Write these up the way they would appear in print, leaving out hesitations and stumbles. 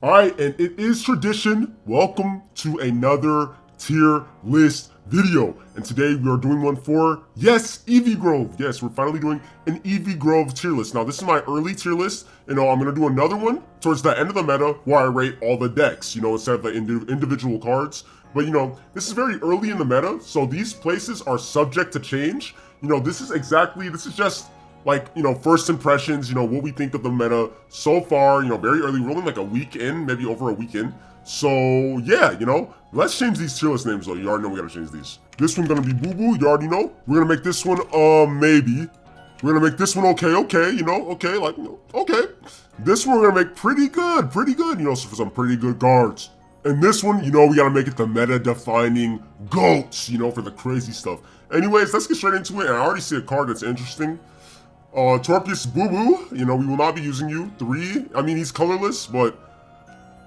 Alright, and it is tradition. Welcome to another tier list video. And today we are doing one for, yes, Eevee Grove. Yes, we're finally doing an Eevee Grove tier list. Now, this is my early tier list. I'm going to do another one towards the end of the meta where I rate all the decks, instead of the individual cards. But, this is very early in the meta, so these places are subject to change. This is just first impressions, what we think of the meta so far, very early. We're only like a week in, maybe over a week in. So, yeah, let's change these tier list names, though. You already know we gotta change these. This one's gonna be Boo Boo, you already know. We're gonna make this one, maybe. We're gonna make this one okay, okay. This one we're gonna make pretty good, so for some pretty good cards. And this one, we gotta make it the meta-defining GOATs, for the crazy stuff. Anyways, let's get straight into it, and I already see a card that's interesting. Torpius Boo Boo, we will not be using you. 3, he's colorless, but,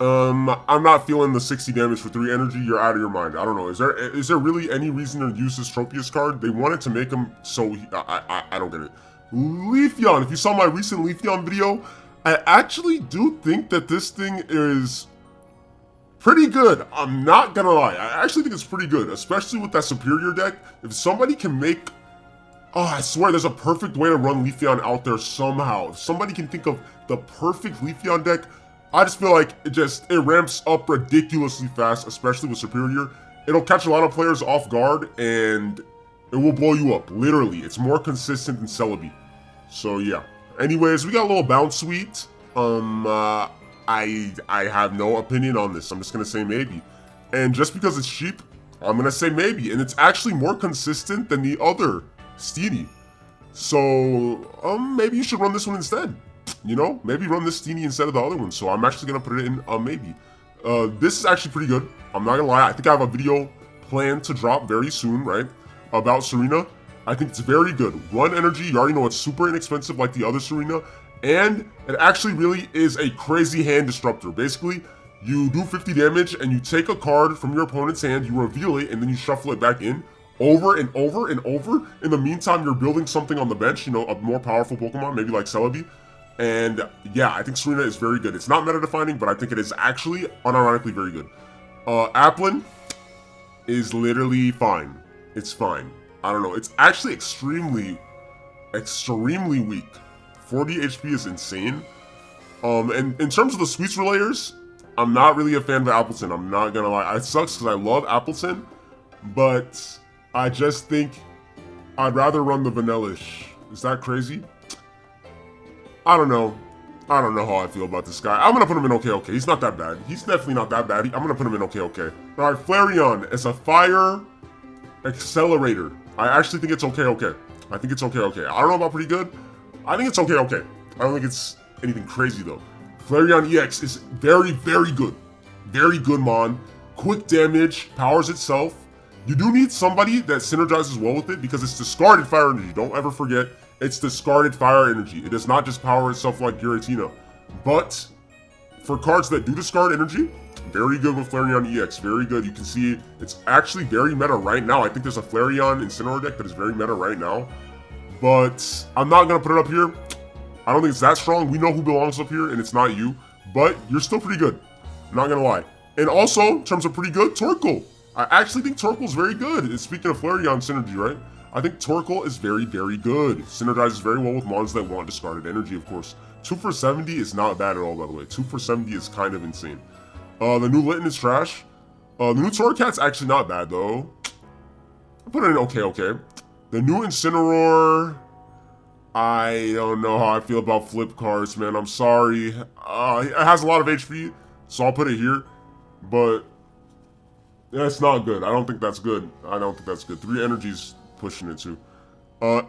I'm not feeling the 60 damage for 3 energy. You're out of your mind. I don't know. Is there really any reason to use this Tropius card? They wanted to make him so, I don't get it. Leafeon, if you saw my recent Leafeon video, I actually do think that this thing is pretty good. I'm not gonna lie. I actually think it's pretty good, especially with that superior deck. If somebody can make... Oh, I swear there's a perfect way to run Leafeon out there somehow. If somebody can think of the perfect Leafeon deck, I just feel like it ramps up ridiculously fast, especially with Superior. It'll catch a lot of players off guard, and it will blow you up, literally. It's more consistent than Celebi. So, yeah. Anyways, we got a little Bounce Suite. I have no opinion on this. I'm just gonna say maybe. And just because it's cheap, I'm gonna say maybe. And it's actually more consistent than the other Steenie. So, maybe you should run this one instead. Maybe run this Steenie instead of the other one. So I'm actually gonna put it in maybe. This is actually pretty good. I'm not gonna lie. I think I have a video planned to drop very soon, right? About Serena. I think it's very good. Run energy. You already know it's super inexpensive like the other Serena. And it actually really is a crazy hand disruptor. Basically, you do 50 damage and you take a card from your opponent's hand, you reveal it, and then you shuffle it back in. Over and over and over. In the meantime, you're building something on the bench, a more powerful Pokemon, maybe like Celebi. And yeah, I think Serena is very good. It's not meta-defining, but I think it is actually unironically very good. Applin is literally fine. It's fine. I don't know. It's actually extremely weak. 40 HP is insane. And in terms of the Sweets Relayers, I'm not really a fan of Appleton. I'm not gonna lie. It sucks because I love Appleton, but I just think I'd rather run the Vanillish. Is that crazy? I don't know. I don't know how I feel about this guy. I'm gonna put him in okay. He's not that bad. He's definitely not that bad. I'm gonna put him in okay. Alright, Flareon is a fire accelerator. I actually think it's okay. I think it's okay. I don't know about pretty good. I think it's okay. I don't think it's anything crazy though. Flareon EX is very good. Very good, mon. Quick damage, powers itself. You do need somebody that synergizes well with it because it's discarded fire energy. Don't ever forget, it's discarded fire energy. It does not just power itself like Giratina. But for cards that do discard energy, very good with Flareon EX. Very good. You can see it's actually very meta right now. I think there's a Flareon Incineroar deck that is very meta right now. But I'm not going to put it up here. I don't think it's that strong. We know who belongs up here, and it's not you. But you're still pretty good. I'm not going to lie. And also, in terms of pretty good, Torkoal. I actually think Torkoal's very good. And speaking of Flareon synergy, right? I think Torkoal is very good. Synergizes very well with mons that want discarded energy, of course. 2 for 70 is not bad at all, by the way. 2 for 70 is kind of insane. The new Litten is trash. The new Torracat's actually not bad, though. I put it in okay. The new Incineroar... I don't know how I feel about flip cards, man. I'm sorry. It has a lot of HP, so I'll put it here. But... that's not good. I don't think that's good. 3 energies pushing it too.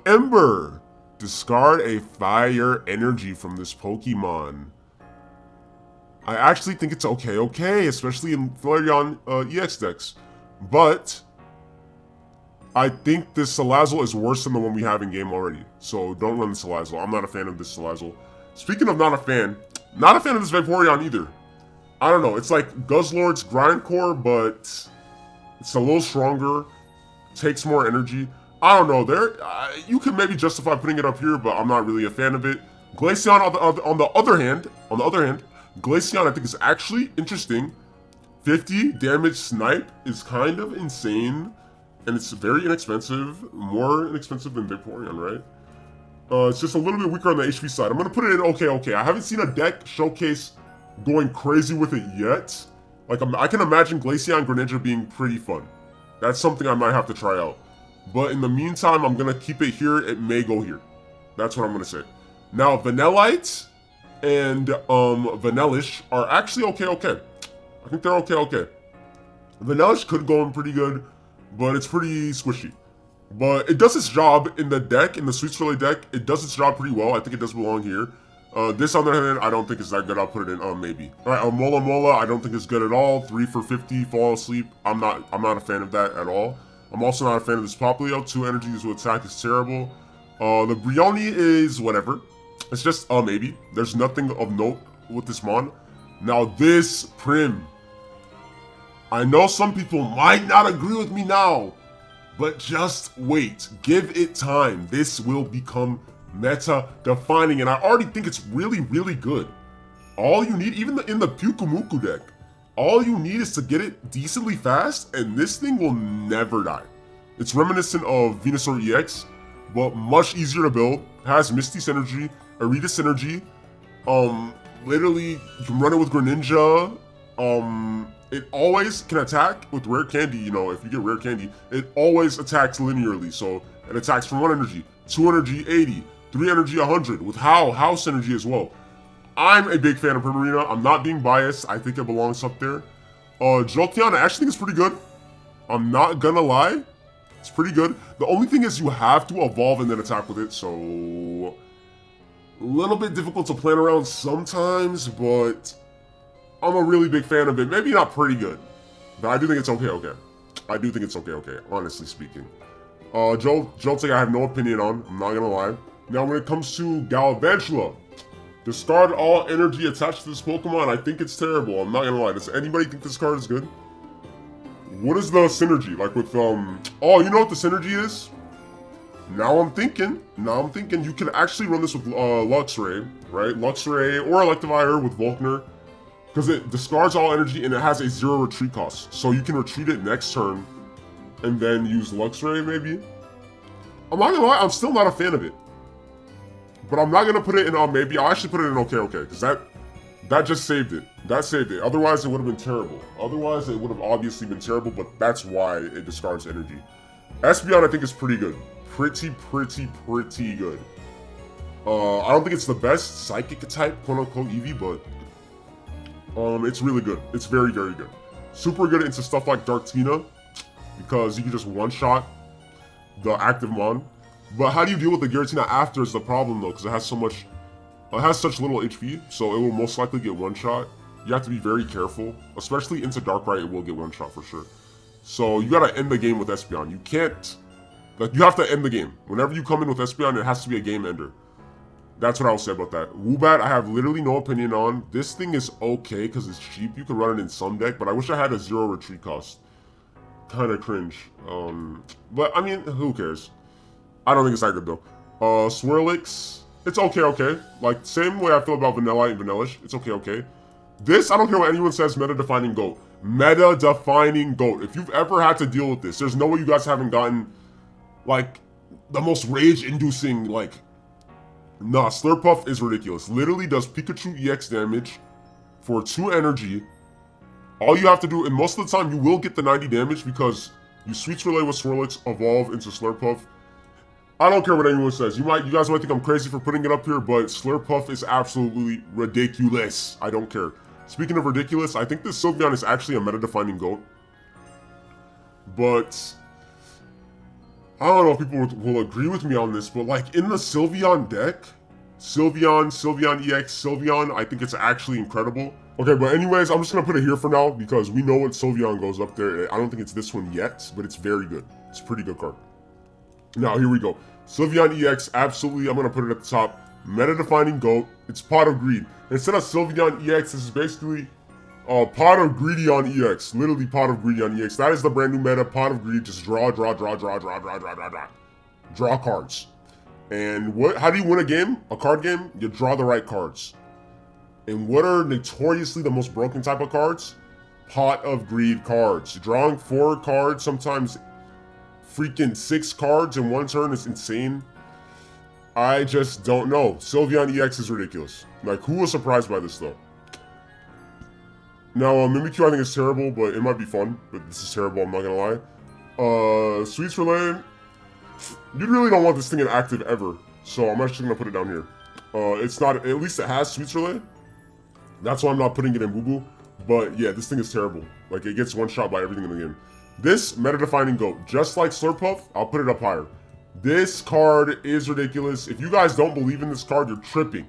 Ember. Discard a fire energy from this Pokemon. I actually think it's okay, especially in Flareon EX decks. But I think this Salazzle is worse than the one we have in game already. So don't run the Salazzle. I'm not a fan of this Salazzle. Speaking of not a fan of this Vaporeon either. I don't know. It's like Guzzlord's Grindcore, but it's a little stronger. Takes more energy. I don't know. You can maybe justify putting it up here, but I'm not really a fan of it. Glaceon, on the other hand, Glaceon I think is actually interesting. 50 damage snipe is kind of insane, and it's very inexpensive, more inexpensive than Vaporeon, right? It's just a little bit weaker on the HP side. I'm gonna put it in okay. I haven't seen a deck showcase going crazy with it yet. Like, I can imagine Glaceon Greninja being pretty fun. That's something I might have to try out. But in the meantime, I'm gonna keep it here. It may go here. That's what I'm gonna say. Now, Vanillite and Vanillish are actually okay. I think they're okay. Vanillish could go in pretty good, but it's pretty squishy. But it does its job in the deck, in the Sweet Swirly deck. It does its job pretty well. I think it does belong here. This on the other hand, I don't think it's that good. I'll put it in maybe. Alright, Mola, I don't think it's good at all. 3 for 50, fall asleep. I'm not a fan of that at all. I'm also not a fan of this Popplio. 2 energies to attack is terrible. The Brioni is whatever. It's just maybe. There's nothing of note with this mon. Now this Prim. I know some people might not agree with me now, but just wait. Give it time. This will become meta defining, and I already think it's really good. All you need, even in the Pyukumuku deck, all you need is to get it decently fast, and this thing will never die. It's reminiscent of Venusaur EX, but much easier to build. Has Misty Synergy, Arita Synergy. Literally, you can run it with Greninja. It always can attack with Rare Candy, you know, if you get Rare Candy. It always attacks linearly, so it attacks from 1 energy, 2 energy, 80, 3 energy, 100, with House Synergy as well. I'm a big fan of Primarina. I'm not being biased. I think it belongs up there. Jolteon, I actually think it's pretty good. I'm not gonna lie. It's pretty good. The only thing is you have to evolve and then attack with it, so a little bit difficult to plan around sometimes, but I'm a really big fan of it. Maybe not pretty good, but I do think it's okay. I do think it's okay, honestly speaking. Jolteon I have no opinion on, I'm not gonna lie. Now when it comes to Galvantula, discard all energy attached to this Pokemon, I think it's terrible, I'm not gonna lie. Does anybody think this card is good? What is the synergy? Like with, oh, you know what the synergy is? Now I'm thinking you can actually run this with Luxray, right? Luxray or Electivire with Volkner, because it discards all energy and it has a 0 retreat cost. So you can retreat it next turn and then use Luxray maybe. I'm not gonna lie, I'm still not a fan of it. But I'm not gonna put it in maybe. I'll actually put it in okay, because that just saved it. That saved it. Otherwise it would have been terrible. Otherwise it would have obviously been terrible, but that's why it discards energy. Espeon I think is pretty good. Pretty good. I don't think it's the best psychic type, quote unquote Eevee, but it's really good. It's very good. Super good into stuff like Darktina, because you can just one-shot the active mon. But how do you deal with the Giratina after is the problem though, because it has such little HP, so it will most likely get one-shot. You have to be very careful, especially into Darkrai, it will get one-shot for sure. So you gotta end the game with Espeon. You can't, like, you have to end the game. Whenever you come in with Espeon, it has to be a game ender. That's what I will say about that. Woobat, I have literally no opinion on. This thing is okay because it's cheap. You can run it in some deck, but I wish I had a 0 retreat cost. Kind of cringe. But I mean, who cares? I don't think it's that good though. Swirlix, it's okay. Like, same way I feel about Vanillite and Vanillish. It's okay. This, I don't care what anyone says, meta-defining GOAT. Meta-defining GOAT. If you've ever had to deal with this, there's no way you guys haven't gotten, like, the most rage-inducing, like, nah, Slurpuff is ridiculous. Literally does Pikachu EX damage for 2 energy. All you have to do, and most of the time you will get the 90 damage because you Sweet Relay with Swirlix, evolve into Slurpuff. I don't care what anyone says. You guys might think I'm crazy for putting it up here, but Slurpuff is absolutely ridiculous. I don't care. Speaking of ridiculous, I think this Sylveon is actually a meta-defining GOAT. But I don't know if people will agree with me on this, but like in the Sylveon deck, Sylveon EX, Sylveon, I think it's actually incredible. Okay, but anyways, I'm just gonna put it here for now because we know what Sylveon goes up there. I don't think it's this one yet, but it's very good. It's a pretty good card. Now, here we go. Sylveon EX, absolutely, I'm gonna put it at the top. Meta-defining GOAT. It's Pot of Greed. Instead of Sylveon EX, this is basically Pot of Greedy on EX. Literally Pot of Greedy on EX. That is the brand new meta. Pot of Greed. Just draw. Draw cards. And how do you win a game? A card game? You draw the right cards. And what are notoriously the most broken type of cards? Pot of Greed cards. Drawing 4 cards, sometimes freaking 6 cards in one turn is insane. I just don't know. Sylveon EX is ridiculous. Like, who was surprised by this, though? Now, Mimikyu I think is terrible, but it might be fun. But this is terrible, I'm not gonna lie. Sweets Relay. You really don't want this thing in active ever. So I'm actually gonna put it down here. It's not, at least it has Sweets Relay. That's why I'm not putting it in Boo Boo. But yeah, this thing is terrible. Like, it gets one shot by everything in the game. This, meta-defining GOAT. Just like Slurpuff, I'll put it up higher. This card is ridiculous. If you guys don't believe in this card, you're tripping.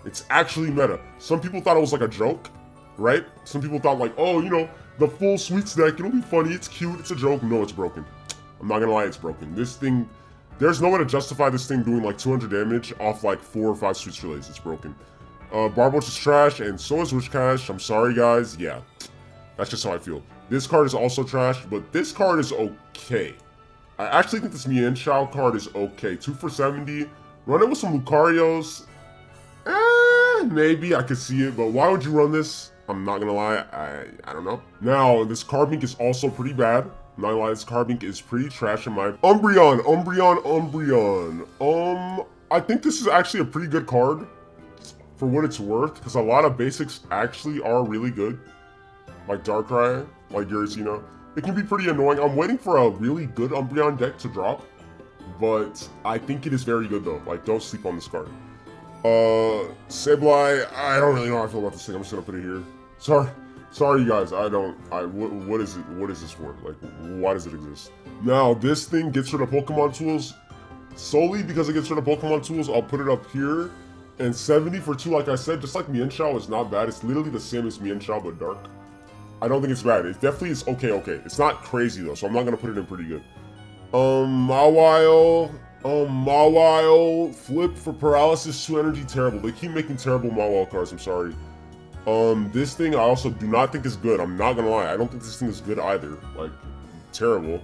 It's actually meta. Some people thought it was like a joke, right? Some people thought like, oh, you know, the full Sweets deck, it'll be funny, it's cute, it's a joke. No, it's broken. I'm not gonna lie, it's broken. This thing, there's no way to justify this thing doing like 200 damage off like 4 or 5 Sweets Relays. It's broken. Barboach is trash, and so is Witchcash. I'm sorry, guys. Yeah, that's just how I feel. This card is also trash, but this card is okay. I actually think this Mienshao card is okay. 2 for 70. Run it with some Lucarios. Maybe I could see it, but why would you run this? I'm not gonna lie, I don't know. Now, this Carbink is also pretty bad. I'm not gonna lie, this Carbink is pretty trash in my... Umbreon. I think this is actually a pretty good card for what it's worth, because a lot of basics actually are really good. Like Darkrai, like Giratina. It can be pretty annoying. I'm waiting for a really good Umbreon deck to drop, but I think it is very good though. Like, don't sleep on this card. Sableye, I don't really know how I feel about this thing. I'm just gonna put it here. Sorry you guys, what is it, what is this for? Like, why does it exist? Now, this thing gets rid of Pokemon tools. Solely because it gets rid of Pokemon tools, I'll put it up here. And 70 for 2, like I said, just like Mienshao is not bad. It's literally the same as Mienshao, but dark. I don't think it's bad. It definitely is okay. It's not crazy though, so I'm not gonna put it in pretty good. Mawile, flip for paralysis, 2 energy, terrible. They keep making terrible Mawile cards, I'm sorry. This thing I also do not think is good. I'm not gonna lie, I don't think this thing is good either. Like, terrible.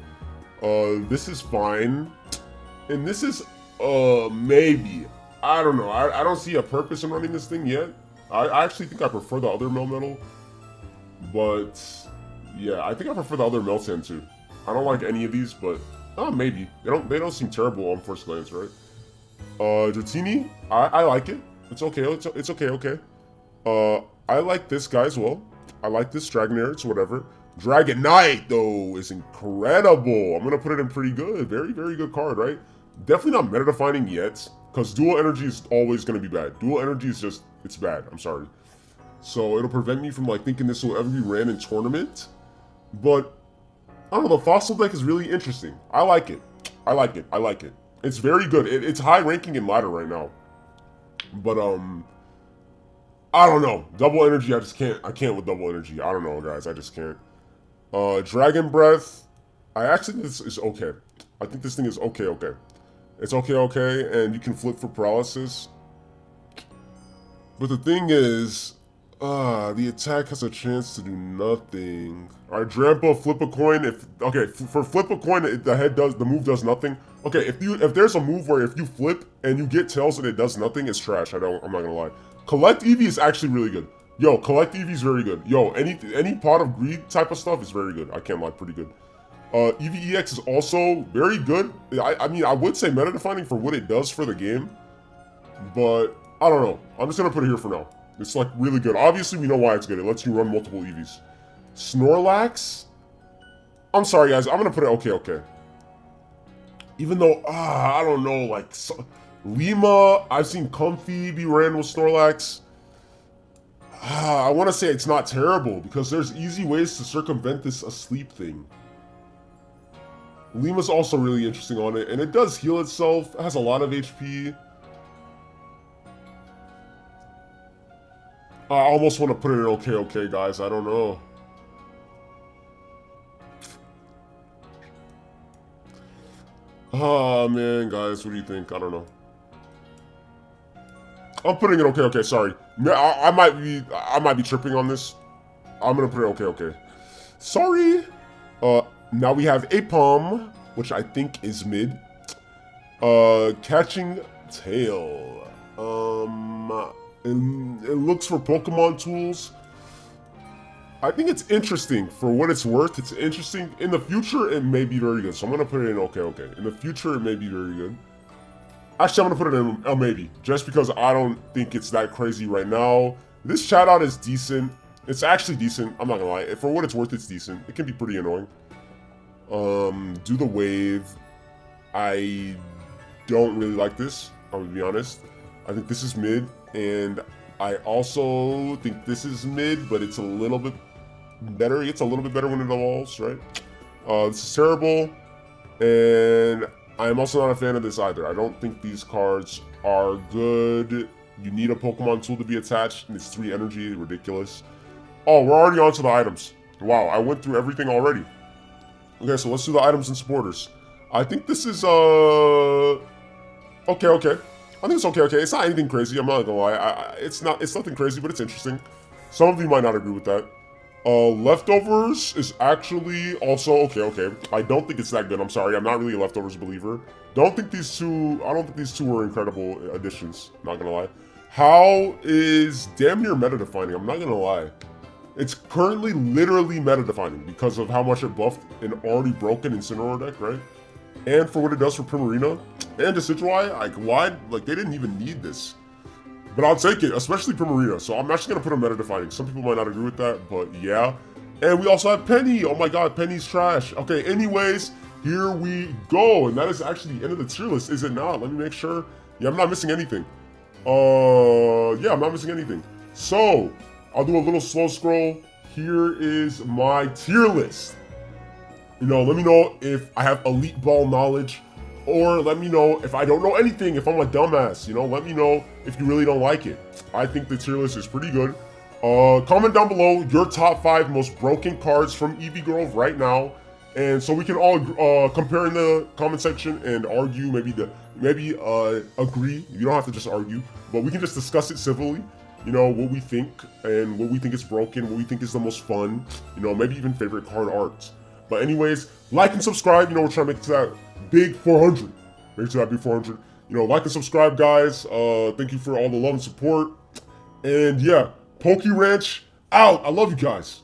This is fine. And this is, maybe. I don't know. I don't see a purpose in running this thing yet. I actually think I prefer the other Melmetal. But, yeah, I think I prefer the other Meltan too. I don't like any of these, but, maybe. They don't seem terrible on first glance, right? Dratini, I like it. It's okay, it's okay. I like this guy as well. I like this Dragonair, it's whatever. Dragonite, though, is incredible. I'm gonna put it in pretty good. Very, very good card, right? Definitely not meta-defining yet, because Dual Energy is always gonna be bad. Dual Energy is just, it's bad, I'm sorry. So it'll prevent me from like thinking this will ever be ran in tournament. But, I don't know, the Fossil deck is really interesting. I like it. It's very good. It's high ranking in ladder right now. But, I don't know. Double Energy, I can't with Double Energy. I don't know, guys, I just can't. Dragon Breath, I actually think this is okay. I think this thing is okay. It's okay, and you can flip for paralysis. But the thing is, the attack has a chance to do nothing. Alright, Drampa, flip a coin. For flip a coin, the move does nothing. Okay, if there's a move where if you flip and you get tails and it does nothing, it's trash. I'm not gonna lie. Collect Eevee is actually really good. Yo, Collect Eevee is very good. Yo, any Pot of Greed type of stuff is very good. I can't lie, pretty good. Eevee EX is also very good. I mean, I would say meta-defining for what it does for the game, but I don't know. I'm just gonna put it here for now. It's like really good. Obviously, we know why it's good. It lets you run multiple Eevees. Snorlax? I'm sorry, guys. I'm gonna put it okay. Even though, I don't know, like, Lima, I've seen Comfy be ran with Snorlax. I want to say it's not terrible, because there's easy ways to circumvent this asleep thing. Lima's also really interesting on it, and it does heal itself. It has a lot of HP. I almost want to put it in okay, guys. I don't know. Oh, man, guys, what do you think? I don't know. I'm putting it okay, sorry. I might be tripping on this. I'm gonna put it okay. Sorry. Now we have Apom, which I think is mid. Catching Tail. and it looks for Pokemon tools. I think it's interesting for what it's worth. It's interesting. In the future, it may be very good. So I'm going to put it in okay. In the future, it may be very good. Actually, I'm going to put it in a maybe. Just because I don't think it's that crazy right now. This shout out is decent. It's actually decent. I'm not going to lie. For what it's worth, it's decent. It can be pretty annoying. Do the wave. I don't really like this. I'm going to be honest. I think this is mid. And I also think this is mid, but it's a little bit better. It's a little bit better when it evolves, right? This is terrible, and I'm also not a fan of this either. I don't think these cards are good. You need a Pokemon tool to be attached, and it's 3 energy, ridiculous. Oh, we're already on to the items. Wow, I went through everything already. Okay, so let's do the items and supporters. I think this is, okay. I think it's okay. It's not anything crazy. I'm not gonna lie. It's nothing crazy, but it's interesting. Some of you might not agree with that. Leftovers is actually also okay. I don't think it's that good. I'm sorry. I'm not really a Leftovers believer. I don't think these two were incredible additions. Not gonna lie. How is damn near meta defining? I'm not gonna lie. It's currently literally meta defining because of how much it buffed an already broken Incineroar deck, right? And for what it does for Primarina and Decidueye, like they didn't even need this. But I'll take it, especially Primarina. So I'm actually gonna put a meta defining. Some people might not agree with that, but yeah. And we also have Penny. Oh my god, Penny's trash. Okay, anyways, here we go. And that is actually the end of the tier list, is it not? Let me make sure. Yeah, I'm not missing anything. Yeah, I'm not missing anything. So, I'll do a little slow scroll. Here is my tier list. You know, let me know if I have elite ball knowledge, or let me know if I don't know anything, if I'm a dumbass, you know, let me know if you really don't like it. I think the tier list is pretty good. Comment down below your top 5 most broken cards from Eevee Grove right now. And so we can all compare in the comment section and argue, maybe agree. You don't have to just argue, but we can just discuss it civilly. You know, what we think and what we think is broken, what we think is the most fun, you know, maybe even favorite card art. But anyways, like and subscribe. You know, we're trying to make it to that big 400. Make it to that big 400. You know, like and subscribe, guys. Thank you for all the love and support. And yeah, Poke Ranch out. I love you guys.